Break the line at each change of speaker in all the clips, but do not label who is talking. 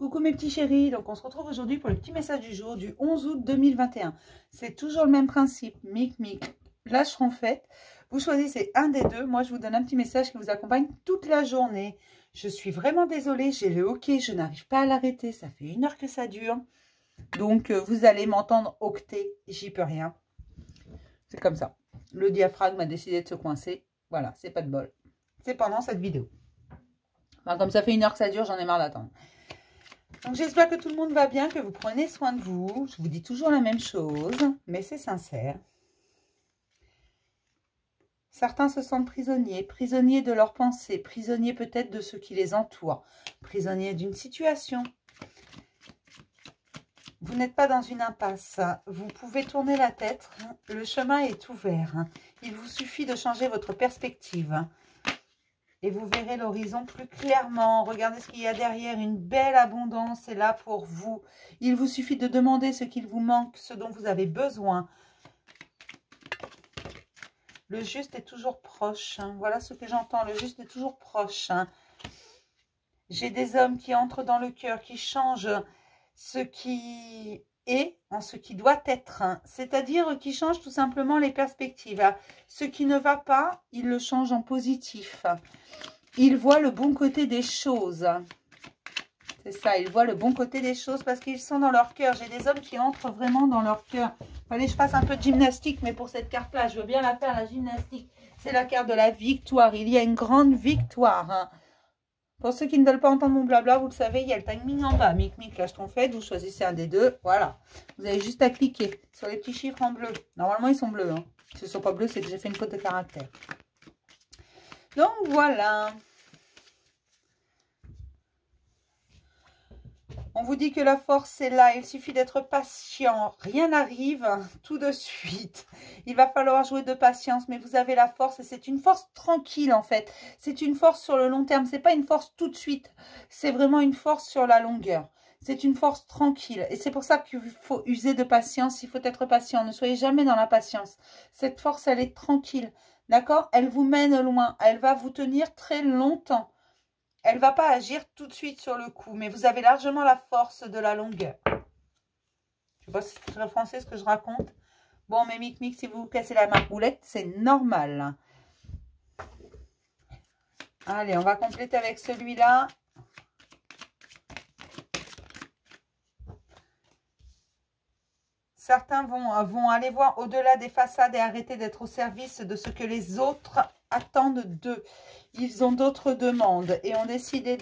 Coucou mes petits chéris, donc on se retrouve aujourd'hui pour le petit message du jour du 11 août 2021. C'est toujours le même principe, mic, lâche faite. Vous choisissez un des deux, moi je vous donne un petit message qui vous accompagne toute la journée. Je suis vraiment désolée, j'ai le hoquet, je n'arrive pas à l'arrêter, ça fait 1 heure que ça dure. Donc vous allez m'entendre octer, j'y peux rien. C'est comme ça. Le diaphragme a décidé de se coincer, voilà, c'est pas de bol. C'est pendant cette vidéo. Enfin, comme ça fait 1 heure que ça dure, j'en ai marre d'attendre. Donc j'espère que tout le monde va bien, que vous prenez soin de vous. Je vous dis toujours la même chose, mais c'est sincère. Certains se sentent prisonniers, prisonniers de leurs pensées, prisonniers peut-être de ceux qui les entourent, prisonniers d'une situation. Vous n'êtes pas dans une impasse, vous pouvez tourner la tête, le chemin est ouvert. Il vous suffit de changer votre perspective. Et vous verrez l'horizon plus clairement. Regardez ce qu'il y a derrière. Une belle abondance est là pour vous. Il vous suffit de demander ce qu'il vous manque, ce dont vous avez besoin. Le juste est toujours proche. Voilà ce que j'entends. Le juste est toujours proche. J'ai des hommes qui entrent dans le cœur, qui changent ce qui est en ce qui doit être. C'est-à-dire qui changent tout simplement les perspectives. Ce qui ne va pas, ils le changent en positif. Ils voient le bon côté des choses. C'est ça, ils voient le bon côté des choses parce qu'ils sont dans leur cœur. J'ai des hommes qui entrent vraiment dans leur cœur. Fallait que je fasse un peu de gymnastique, mais pour cette carte-là, je veux bien la faire, la gymnastique. C'est la carte de la victoire. Il y a une grande victoire. Pour ceux qui ne veulent pas entendre mon blabla, vous le savez, il y a le timing en bas. Mic, lâche ton fait, vous choisissez un des deux. Voilà. Vous avez juste à cliquer sur les petits chiffres en bleu. Normalement, ils sont bleus. S'ils ne sont pas bleus, c'est que j'ai fait une faute de caractère. Donc, voilà. On vous dit que la force est là. Il suffit d'être patient. Rien n'arrive tout de suite. Il va falloir jouer de patience, mais vous avez la force et c'est une force tranquille en fait. C'est une force sur le long terme. C'est pas une force tout de suite. C'est vraiment une force sur la longueur. C'est une force tranquille. Et c'est pour ça qu'il faut user de patience. Il faut être patient. Ne soyez jamais dans la patience. Cette force, elle est tranquille. D'accord? Elle vous mène loin. Elle va vous tenir très longtemps. Elle ne va pas agir tout de suite sur le coup, mais vous avez largement la force de la longueur. Je ne sais pas si c'est très français ce que je raconte. Bon, mais mic, si vous vous cassez la margoulette, c'est normal. Allez, on va compléter avec celui-là. Certains vont aller voir au-delà des façades et arrêter d'être au service de ce que les autres attendent d'eux. Ils ont d'autres demandes et ont décidé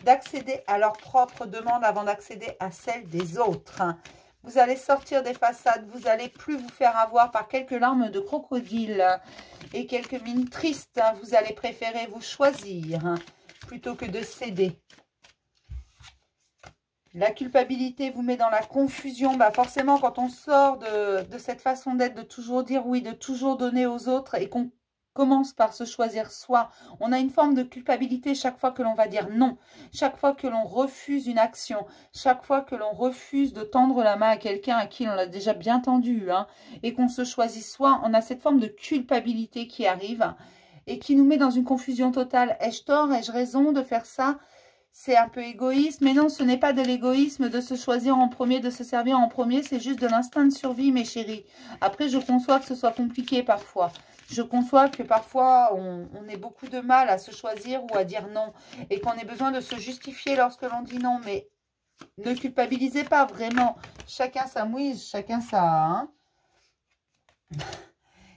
d'accéder à leurs propres demandes avant d'accéder à celles des autres. Vous allez sortir des façades, vous n'allez plus vous faire avoir par quelques larmes de crocodile et quelques mines tristes. Vous allez préférer vous choisir plutôt que de céder. La culpabilité vous met dans la confusion. Bah forcément, quand on sort de cette façon d'être, de toujours dire oui, de toujours donner aux autres et qu'on commence par se choisir soi, on a une forme de culpabilité chaque fois que l'on va dire non, chaque fois que l'on refuse une action, chaque fois que l'on refuse de tendre la main à quelqu'un à qui on l'a déjà bien tendu, et qu'on se choisit soi, on a cette forme de culpabilité qui arrive et qui nous met dans une confusion totale. Ai-je tort? Ai-je raison de faire ça? C'est un peu égoïste, mais non, ce n'est pas de l'égoïsme de se choisir en premier, de se servir en premier, c'est juste de l'instinct de survie, mes chéris. Après, je conçois que ce soit compliqué parfois. Je conçois que parfois, on ait beaucoup de mal à se choisir ou à dire non. Et qu'on ait besoin de se justifier lorsque l'on dit non. Mais ne culpabilisez pas vraiment. Chacun sa mouise, chacun sa...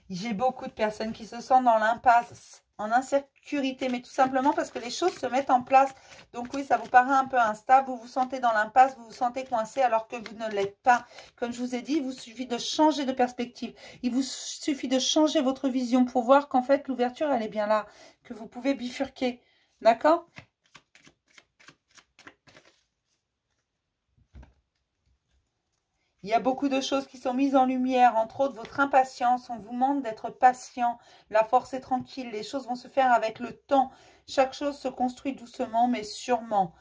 J'ai beaucoup de personnes qui se sentent dans l'impasse, en insécurité, mais tout simplement parce que les choses se mettent en place. Donc oui, ça vous paraît un peu instable, vous vous sentez dans l'impasse, vous vous sentez coincé alors que vous ne l'êtes pas. Comme je vous ai dit, il vous suffit de changer de perspective. Il vous suffit de changer votre vision pour voir qu'en fait, l'ouverture, elle est bien là, que vous pouvez bifurquer. D'accord ? Il y a beaucoup de choses qui sont mises en lumière, entre autres votre impatience. On vous demande d'être patient. La force est tranquille. Les choses vont se faire avec le temps. Chaque chose se construit doucement, mais sûrement.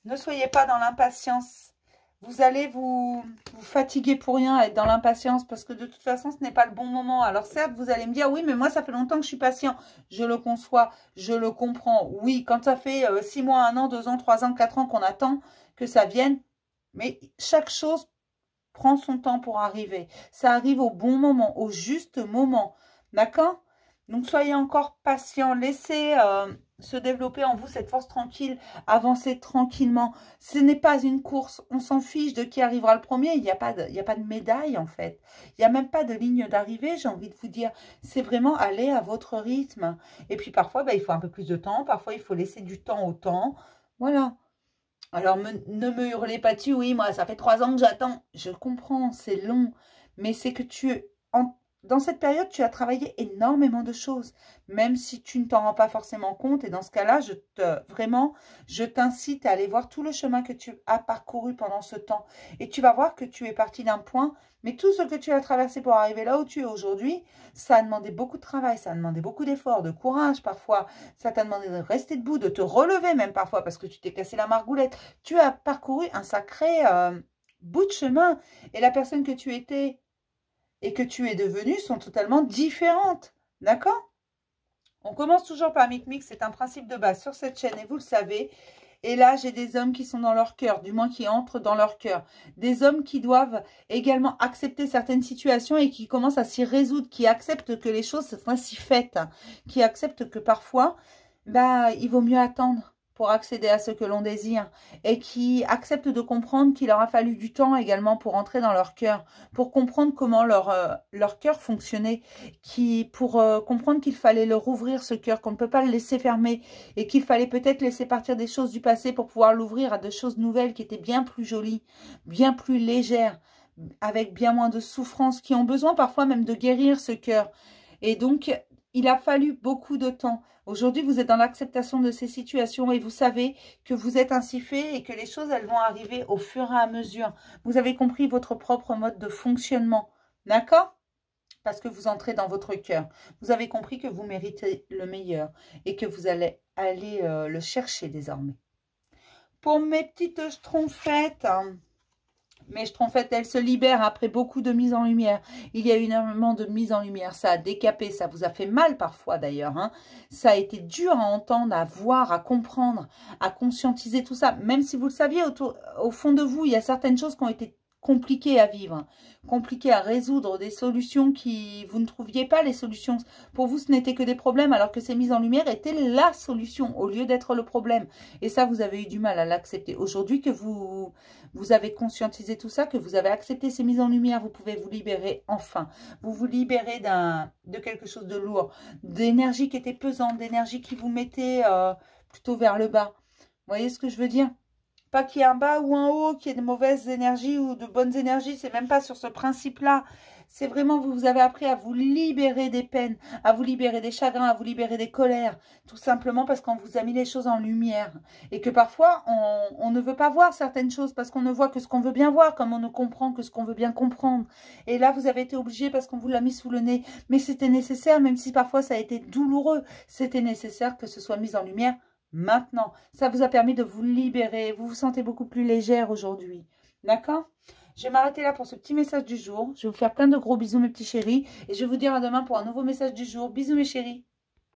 Ne soyez pas dans l'impatience. Vous allez vous fatiguer pour rien, être dans l'impatience, parce que de toute façon, ce n'est pas le bon moment. Alors certes, vous allez me dire, oui, mais moi, ça fait longtemps que je suis patient. Je le conçois, je le comprends. Oui, quand ça fait 6 mois, 1 an, 2 ans, 3 ans, 4 ans qu'on attend que ça vienne, mais chaque chose prend son temps pour arriver. Ça arrive au bon moment, au juste moment. D'accord? Donc, soyez encore patient. Laissez se développer en vous cette force tranquille. Avancez tranquillement. Ce n'est pas une course. On s'en fiche de qui arrivera le premier. Il n'y a pas de médaille, en fait. Il n'y a même pas de ligne d'arrivée, j'ai envie de vous dire. C'est vraiment aller à votre rythme. Et puis, parfois, il faut un peu plus de temps. Parfois, il faut laisser du temps au temps. Voilà. Alors, ne me hurlez pas dessus. Oui, moi, ça fait 3 ans que j'attends. Je comprends, c'est long. Mais c'est que dans cette période, tu as travaillé énormément de choses. Même si tu ne t'en rends pas forcément compte. Et dans ce cas-là, vraiment, je t'incite à aller voir tout le chemin que tu as parcouru pendant ce temps. Et tu vas voir que tu es parti d'un point. Mais tout ce que tu as traversé pour arriver là où tu es aujourd'hui, ça a demandé beaucoup de travail. Ça a demandé beaucoup d'efforts, de courage parfois. Ça t'a demandé de rester debout, de te relever même parfois parce que tu t'es cassé la margoulette. Tu as parcouru un sacré bout de chemin. Et la personne que tu étais et que tu es devenue sont totalement différentes. D'accord? On commence toujours par Micmic, c'est un principe de base sur cette chaîne et vous le savez. Et là, j'ai des hommes qui sont dans leur cœur, du moins qui entrent dans leur cœur. Des hommes qui doivent également accepter certaines situations et qui commencent à s'y résoudre, qui acceptent que les choses soient si faites, hein, qui acceptent que parfois, il vaut mieux attendre pour accéder à ce que l'on désire et qui acceptent de comprendre qu'il aura fallu du temps également pour entrer dans leur cœur, pour comprendre comment leur cœur fonctionnait, pour comprendre qu'il fallait leur ouvrir ce cœur, qu'on ne peut pas le laisser fermer et qu'il fallait peut-être laisser partir des choses du passé pour pouvoir l'ouvrir à de choses nouvelles qui étaient bien plus jolies, bien plus légères, avec bien moins de souffrances, qui ont besoin parfois même de guérir ce cœur. Et donc, il a fallu beaucoup de temps. Aujourd'hui, vous êtes dans l'acceptation de ces situations et vous savez que vous êtes ainsi fait et que les choses, elles vont arriver au fur et à mesure. Vous avez compris votre propre mode de fonctionnement. D'accord? Parce que vous entrez dans votre cœur. Vous avez compris que vous méritez le meilleur et que vous allez aller le chercher désormais. Pour mes petites schtroumpfettes... Mais Schtroumpfette, elle se libère après beaucoup de mise en lumière. Il y a eu énormément de mise en lumière. Ça a décapé, ça vous a fait mal parfois d'ailleurs. Hein. Ça a été dur à entendre, à voir, à comprendre, à conscientiser tout ça. Même si vous le saviez, au fond de vous, il y a certaines choses qui ont été compliquées à vivre, compliquées à résoudre, des solutions qui vous ne trouviez pas les solutions. Pour vous, ce n'était que des problèmes, alors que ces mises en lumière étaient la solution au lieu d'être le problème. Et ça, vous avez eu du mal à l'accepter. Aujourd'hui que vous avez conscientisé tout ça, que vous avez accepté ces mises en lumière, vous pouvez vous libérer enfin. Vous vous libérez de quelque chose de lourd, d'énergie qui était pesante, d'énergie qui vous mettait plutôt vers le bas. Vous voyez ce que je veux dire? Pas qu'il y ait un bas ou un haut, qu'il y ait de mauvaises énergies ou de bonnes énergies. C'est même pas sur ce principe-là. C'est vraiment, vous avez appris à vous libérer des peines, à vous libérer des chagrins, à vous libérer des colères. Tout simplement parce qu'on vous a mis les choses en lumière. Et que parfois, on ne veut pas voir certaines choses parce qu'on ne voit que ce qu'on veut bien voir, comme on ne comprend que ce qu'on veut bien comprendre. Et là, vous avez été obligé parce qu'on vous l'a mis sous le nez. Mais c'était nécessaire, même si parfois ça a été douloureux. C'était nécessaire que ce soit mis en lumière. Maintenant, ça vous a permis de vous libérer. Vous vous sentez beaucoup plus légère aujourd'hui. D'accord? Je vais m'arrêter là pour ce petit message du jour. Je vais vous faire plein de gros bisous, mes petits chéris. Et je vais vous dire à demain pour un nouveau message du jour. Bisous, mes chéris.